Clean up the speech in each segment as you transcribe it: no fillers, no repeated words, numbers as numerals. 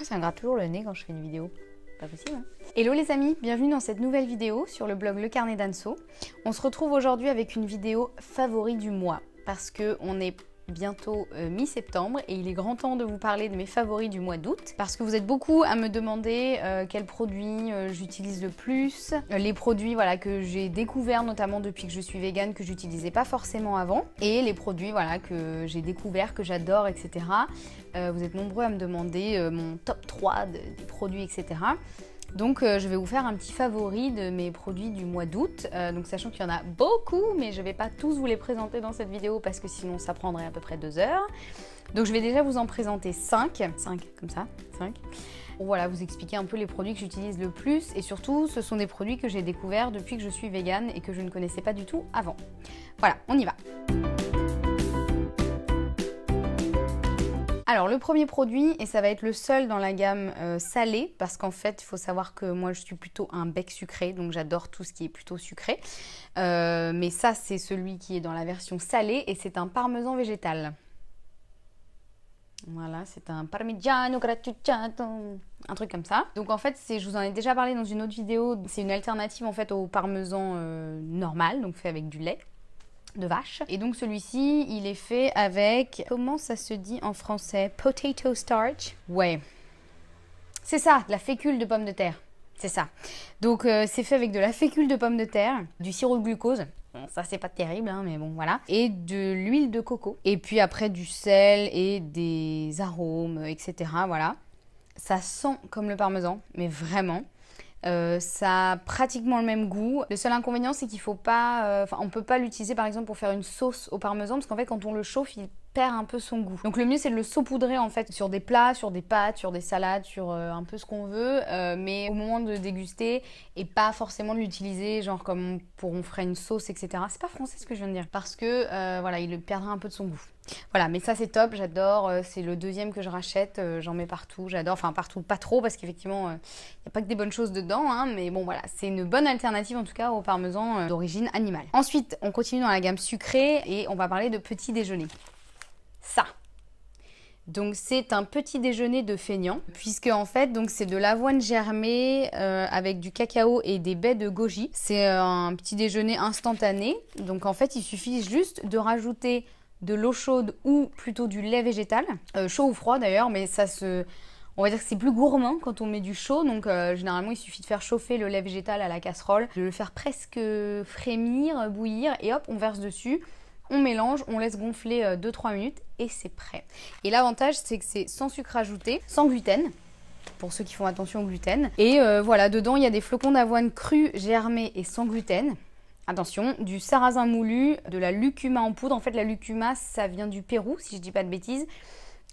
Pourquoi ça me gratte toujours le nez quand je fais une vidéo? Pas possible, hein. Hello les amis, bienvenue dans cette nouvelle vidéo sur le blog Le Carnet d'Anso. On se retrouve aujourd'hui avec une vidéo favori du mois parce que on est bientôt mi-septembre et il est grand temps de vous parler de mes favoris du mois d'août parce que vous êtes beaucoup à me demander quels produits j'utilise le plus, les produits voilà, que j'ai découverts notamment depuis que je suis végane que j'utilisais pas forcément avant et les produits voilà, que j'ai découverts, que j'adore, etc. Vous êtes nombreux à me demander mon top 3 des produits, etc. Donc je vais vous faire un petit favori de mes produits du mois d'août, donc sachant qu'il y en a beaucoup, mais je ne vais pas tous vous les présenter dans cette vidéo parce que sinon ça prendrait à peu près 2 heures. Donc je vais déjà vous en présenter 5 comme ça, 5. Pour voilà, vous expliquer un peu les produits que j'utilise le plus et surtout ce sont des produits que j'ai découverts depuis que je suis végane et que je ne connaissais pas du tout avant. Voilà, on y va. Alors le premier produit, et ça va être le seul dans la gamme salée, parce qu'en fait il faut savoir que moi je suis plutôt un bec sucré, donc j'adore tout ce qui est plutôt sucré. Mais ça c'est celui qui est dans la version salée et c'est un parmesan végétal. Voilà, c'est un parmigiano gratuitato, un truc comme ça. Donc en fait, je vous en ai déjà parlé dans une autre vidéo, c'est une alternative en fait au parmesan normal, donc fait avec du lait de vache. Et donc celui-ci, il est fait avec, comment ça se dit en français? Potato starch. Ouais, c'est ça, de la fécule de pomme de terre. C'est ça. Donc c'est fait avec de la fécule de pomme de terre, du sirop de glucose. Bon, ça c'est pas terrible, hein, mais bon voilà. Et de l'huile de coco. Et puis après du sel et des arômes, etc. Voilà. Ça sent comme le parmesan, mais vraiment. Ça a pratiquement le même goût. Le seul inconvénient, c'est qu'il faut pas, on peut pas l'utiliser par exemple pour faire une sauce au parmesan parce qu'en fait, quand on le chauffe, il perd un peu son goût. Donc le mieux, c'est de le saupoudrer en fait sur des plats, sur des pâtes, sur des salades, sur un peu ce qu'on veut, mais au moment de déguster et pas forcément de l'utiliser genre comme pour on ferait une sauce, etc. C'est pas français ce que je viens de dire parce que voilà, il perdra un peu de son goût. Voilà, mais ça c'est top, j'adore, c'est le deuxième que je rachète, j'en mets partout, j'adore, enfin partout, pas trop parce qu'effectivement il n'y a pas que des bonnes choses dedans, hein, mais bon voilà, c'est une bonne alternative en tout cas au parmesan d'origine animale. Ensuite, on continue dans la gamme sucrée et on va parler de petit déjeuner. Ça. Donc c'est un petit déjeuner de feignant, puisque en fait donc c'est de l'avoine germée avec du cacao et des baies de goji. C'est un petit déjeuner instantané, donc en fait il suffit juste de rajouter de l'eau chaude ou plutôt du lait végétal, chaud ou froid d'ailleurs, mais on va dire que c'est plus gourmand quand on met du chaud, donc généralement il suffit de faire chauffer le lait végétal à la casserole, de le faire presque frémir, bouillir et hop on verse dessus, on mélange, on laisse gonfler 2-3 minutes et c'est prêt. Et l'avantage c'est que c'est sans sucre ajouté, sans gluten, pour ceux qui font attention au gluten, et voilà, dedans il y a des flocons d'avoine crus, germés et sans gluten. Attention, du sarrasin moulu, de la lucuma en poudre. En fait, la lucuma, ça vient du Pérou, si je dis pas de bêtises.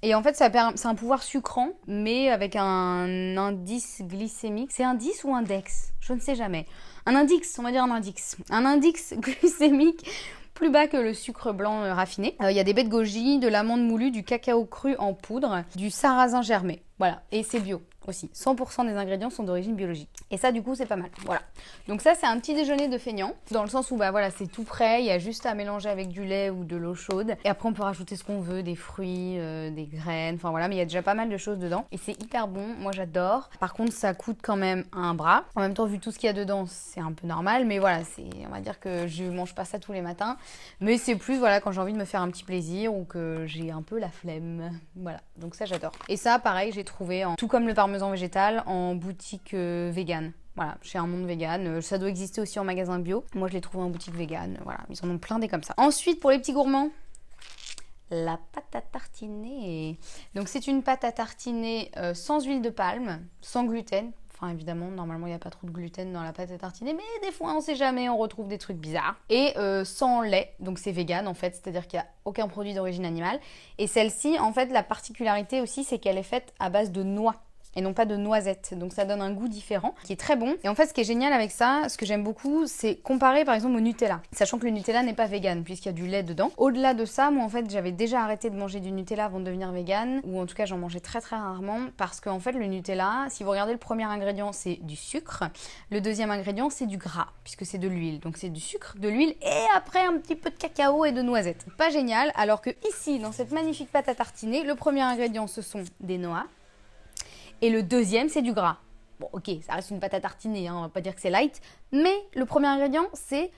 Et en fait, c'est un pouvoir sucrant, mais avec un indice glycémique. C'est un 10 ou un dex? Je ne sais jamais. Un index, on va dire un index. Un index glycémique plus bas que le sucre blanc raffiné. Il y a des baies de goji, de l'amande moulue, du cacao cru en poudre, du sarrasin germé. Voilà, et c'est bio aussi. 100% des ingrédients sont d'origine biologique. Et ça, du coup, c'est pas mal. Voilà. Donc ça, c'est un petit déjeuner de feignant, dans le sens où, bah voilà, c'est tout prêt. Il y a juste à mélanger avec du lait ou de l'eau chaude. Et après, on peut rajouter ce qu'on veut, des fruits, des graines, enfin voilà. Mais il y a déjà pas mal de choses dedans. Et c'est hyper bon. Moi, j'adore. Par contre, ça coûte quand même un bras. En même temps, vu tout ce qu'il y a dedans, c'est un peu normal. Mais voilà, on va dire que je mange pas ça tous les matins. Mais c'est plus, voilà, quand j'ai envie de me faire un petit plaisir ou que j'ai un peu la flemme. Voilà. Donc ça, j'adore. Et ça, pareil, j'ai trouvé, tout comme le parmesan végétal, en boutique végane. Voilà, chez un monde vegan. Ça doit exister aussi en magasin bio. Moi, je l'ai trouvé en boutique végane. Voilà, ils en ont plein des comme ça. Ensuite, pour les petits gourmands, la pâte à tartiner. Donc, c'est une pâte à tartiner sans huile de palme, sans gluten. Enfin, évidemment, normalement, il n'y a pas trop de gluten dans la pâte à tartiner, mais des fois, on ne sait jamais, on retrouve des trucs bizarres. Et sans lait, donc c'est vegan en fait, c'est-à-dire qu'il n'y a aucun produit d'origine animale. Et celle-ci, en fait, la particularité aussi, c'est qu'elle est faite à base de noix et non pas de noisettes. Donc ça donne un goût différent qui est très bon. Et en fait, ce qui est génial avec ça, ce que j'aime beaucoup, c'est comparer par exemple au Nutella. Sachant que le Nutella n'est pas vegan puisqu'il y a du lait dedans. Au-delà de ça, moi en fait, j'avais déjà arrêté de manger du Nutella avant de devenir vegan. Ou en tout cas, j'en mangeais très très rarement parce qu'en fait, le Nutella, si vous regardez le premier ingrédient, c'est du sucre. Le deuxième ingrédient, c'est du gras puisque c'est de l'huile. Donc c'est du sucre, de l'huile et après un petit peu de cacao et de noisettes. Pas génial. Alors que ici, dans cette magnifique pâte à tartiner, le premier ingrédient, ce sont des noix. Et le deuxième, c'est du gras. Bon, ok, ça reste une pâte à tartiner, hein, on va pas dire que c'est light. Mais le premier ingrédient, c'est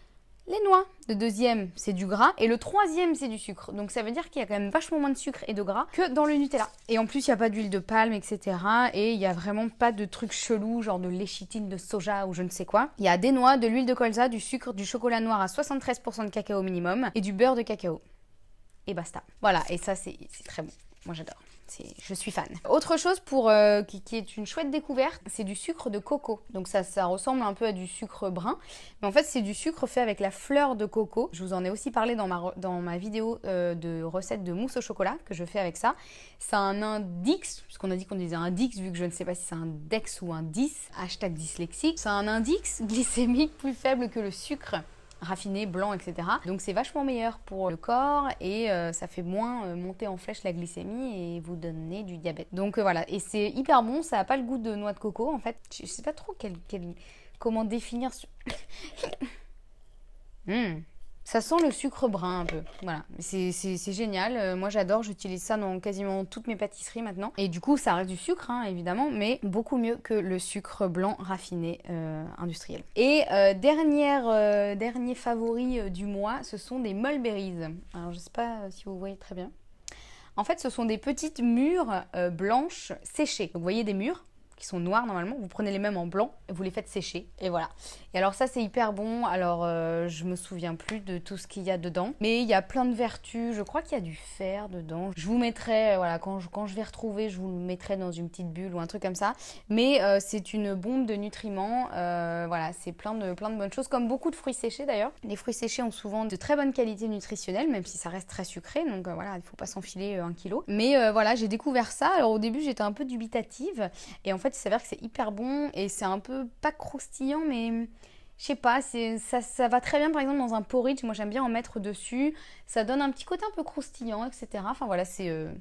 les noix. Le deuxième, c'est du gras. Et le troisième, c'est du sucre. Donc ça veut dire qu'il y a quand même vachement moins de sucre et de gras que dans le Nutella. Et en plus, il n'y a pas d'huile de palme, etc. Et il n'y a vraiment pas de trucs chelous, genre de léchitine de soja ou je ne sais quoi. Il y a des noix, de l'huile de colza, du sucre, du chocolat noir à 73% de cacao minimum et du beurre de cacao. Et basta. Voilà, et ça, c'est très bon. Moi, j'adore. Je suis fan. Autre chose qui est une chouette découverte, c'est du sucre de coco. Donc ça ressemble un peu à du sucre brun. Mais en fait, c'est du sucre fait avec la fleur de coco. Je vous en ai aussi parlé dans ma vidéo de recette de mousse au chocolat que je fais avec ça. C'est un index, puisqu'on a dit qu'on disait index, vu que je ne sais pas si c'est un dex ou un 10. Hashtag dyslexique. C'est un index glycémique plus faible que le sucre raffiné, blanc, etc. Donc c'est vachement meilleur pour le corps et ça fait moins monter en flèche la glycémie et vous donner du diabète. Donc voilà, et c'est hyper bon, ça n'a pas le goût de noix de coco en fait. Je sais pas trop comment définir. Ça sent le sucre brun un peu, voilà, c'est génial, moi j'adore, j'utilise ça dans quasiment toutes mes pâtisseries maintenant. Et du coup ça reste du sucre hein, évidemment, mais beaucoup mieux que le sucre blanc raffiné industriel. Et dernier favori du mois, ce sont des mulberries. Alors je sais pas si vous voyez très bien. En fait ce sont des petites mûres blanches séchées. Donc vous voyez des mûres qui sont noirs normalement, vous prenez les mêmes en blanc et vous les faites sécher et voilà. Et alors ça c'est hyper bon, alors je me souviens plus de tout ce qu'il y a dedans, mais il y a plein de vertus, je crois qu'il y a du fer dedans. Je vous mettrai, voilà, quand je vais retrouver, je vous le mettrai dans une petite bulle ou un truc comme ça, mais c'est une bombe de nutriments, voilà, c'est plein de bonnes choses, comme beaucoup de fruits séchés d'ailleurs. Les fruits séchés ont souvent de très bonne qualité nutritionnelle, même si ça reste très sucré, donc voilà, il ne faut pas s'enfiler 1 kilo. Mais voilà, j'ai découvert ça, alors au début j'étais un peu dubitative, et en fait il s'avère que c'est hyper bon, et c'est un peu pas croustillant, mais je sais pas, ça va très bien par exemple dans un porridge, moi j'aime bien en mettre dessus, ça donne un petit côté un peu croustillant, etc. Enfin voilà, c'est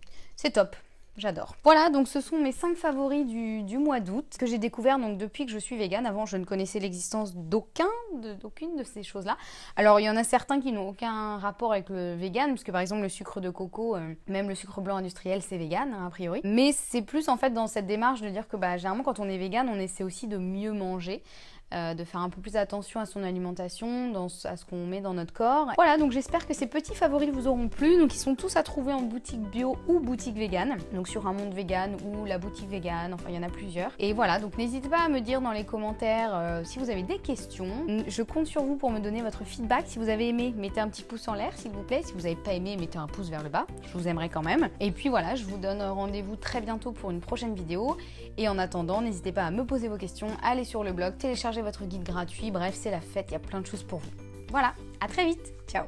top. J'adore. Voilà, donc ce sont mes 5 favoris du mois d'août que j'ai découvert donc depuis que je suis végane. Avant, je ne connaissais l'existence d'aucune de ces choses-là. Alors, il y en a certains qui n'ont aucun rapport avec le vegan, parce que par exemple, le sucre de coco, même le sucre blanc industriel, c'est vegan, hein, a priori. Mais c'est plus en fait dans cette démarche de dire que généralement, quand on est vegan, on essaie aussi de mieux manger. De faire un peu plus attention à son alimentation, à ce qu'on met dans notre corps. Voilà, donc j'espère que ces petits favoris vous auront plu. Donc ils sont tous à trouver en boutique bio ou boutique vegan. Donc sur Un Monde Vegan ou la boutique vegan, enfin il y en a plusieurs. Et voilà, donc n'hésitez pas à me dire dans les commentaires si vous avez des questions. Je compte sur vous pour me donner votre feedback. Si vous avez aimé, mettez un petit pouce en l'air s'il vous plaît. Si vous n'avez pas aimé, mettez un pouce vers le bas. Je vous aimerai quand même. Et puis voilà, je vous donne rendez-vous très bientôt pour une prochaine vidéo. Et en attendant, n'hésitez pas à me poser vos questions, à aller sur le blog, télécharger votre guide gratuit. Bref, c'est la fête, il y a plein de choses pour vous. Voilà, à très vite. Ciao.